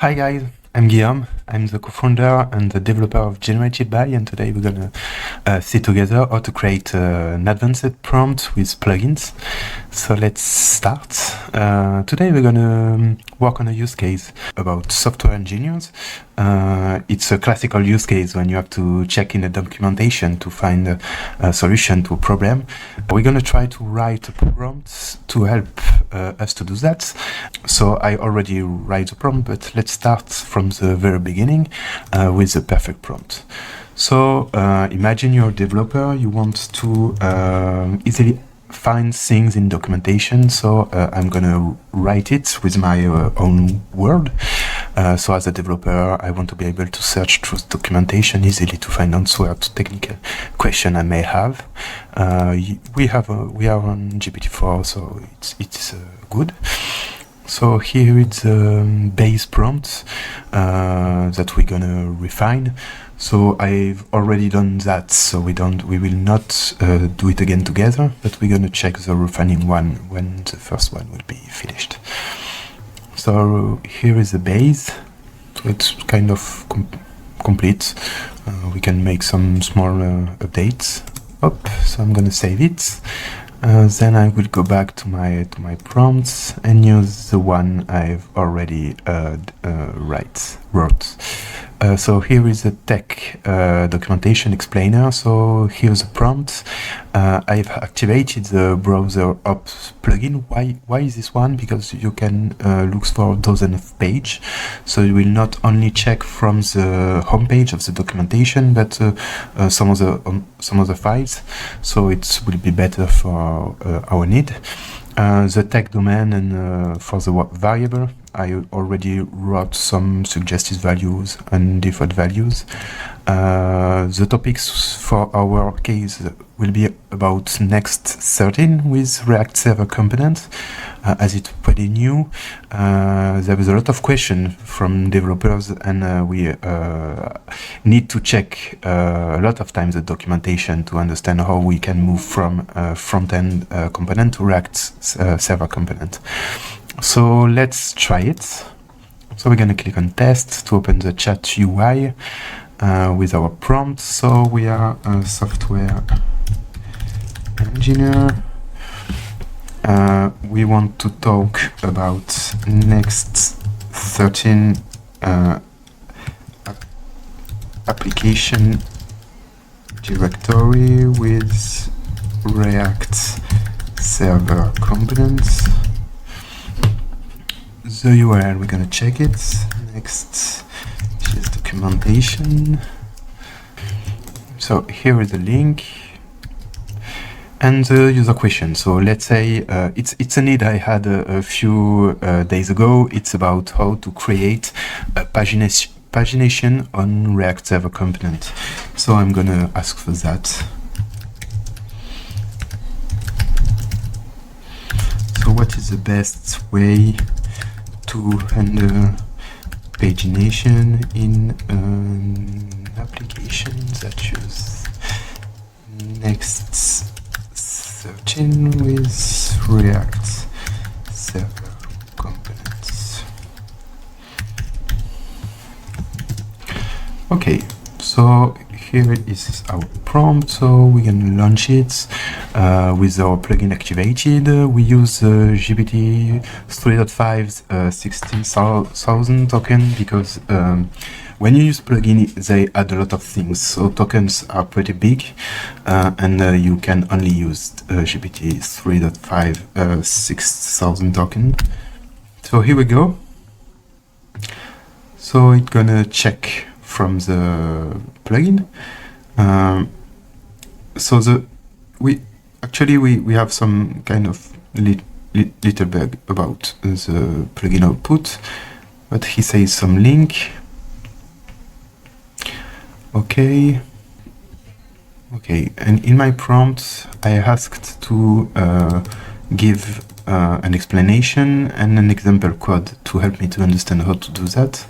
Hi guys, I'm Guillaume. I'm the co-founder and the developer of GeneratedBy, and today we're gonna see together how to create an advanced prompt with plugins. So let's start. Today we're gonna work on a use case about software engineers. It's a classical use case when you have to check in the documentation to find a solution to a problem. We're gonna try to write a prompt to help us to do that. So I already write the prompt, but let's start from the very beginning with the perfect prompt. So imagine you're a developer, you want to easily find things in documentation. So I'm gonna write it with my own word. So as a developer, I want to be able to search through documentation easily to find answer to technical question I may have. We are on GPT-4, so it's good. So here it's a base prompt that we're gonna refine. So I've already done that, so we will not do it again together, but we're gonna check the refining one when the first one will be finished. So here is the base. So it's kind of complete. We can make some small updates. So I'm gonna save it. Then I will go back to my prompts and use the one I've already wrote. So here is the tech documentation explainer. So here's the prompt. I've activated the browser ops plugin. Why is this one? Because you can look for dozens of pages. So you will not only check from the home page of the documentation, but some of the files. So it will be better for our need. The tech domain and for the variable, I already wrote some suggested values and default values. The topics for our case will be about Next 13 with React Server component. As it's pretty new, there is a lot of questions from developers, and we need to check a lot of times the documentation to understand how we can move from front-end component to React Server component. So let's try it. So we're going to click on test to open the chat UI with our prompt. So we are a software engineer. We want to talk about Next 13 application directory with React Server components. The URL, we're gonna check it. Next is documentation. So here is the link and the user question. So let's say it's a need I had a few days ago. It's about how to create a pagination on React Server component. So I'm gonna ask for that. So what is the best way to handle pagination in an application that use Next 13 with React Server components? Okay, so here is our prompt. So we can launch it with our plugin activated. We use GPT 3.5's 16,000 token because when you use plugin, they add a lot of things. So tokens are pretty big, and you can only use GPT 3.5 6,000 token. So here we go. So it's gonna check from the plugin. So we have some kind of little bug about the plugin output, but he says some link. Okay, and in my prompt I asked to give an explanation and an example code to help me to understand how to do that.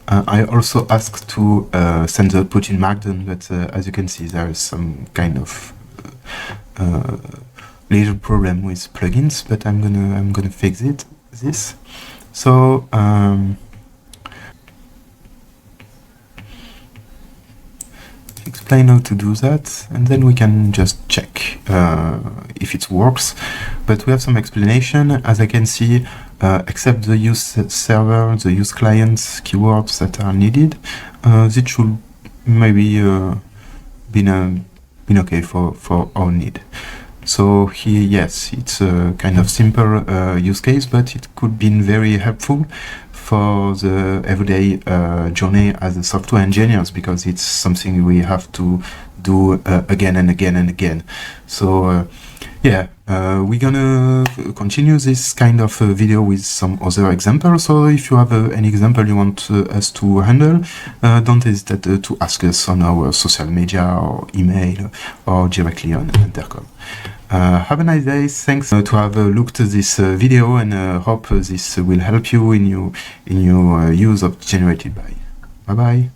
I also asked to send the output in Markdown, but as you can see, there is some kind of little problem with plugins. But I'm gonna fix this. So explain how to do that, and then we can just check if it works. But we have some explanation. As I can see, except the use server, the use clients keywords that are needed, this should maybe been okay for our need. So here, yes, it's a kind of simple use case, but it could be very helpful for the everyday journey as a software engineers, because it's something we have to do again and again and again. So yeah, we're gonna continue this kind of video with some other examples. So if you have any example you want us to handle, don't hesitate to ask us on our social media or email or directly on Intercom. Have a nice day. Thanks to have looked at this video, and hope this will help you in your use of GeneratedBy. Bye bye.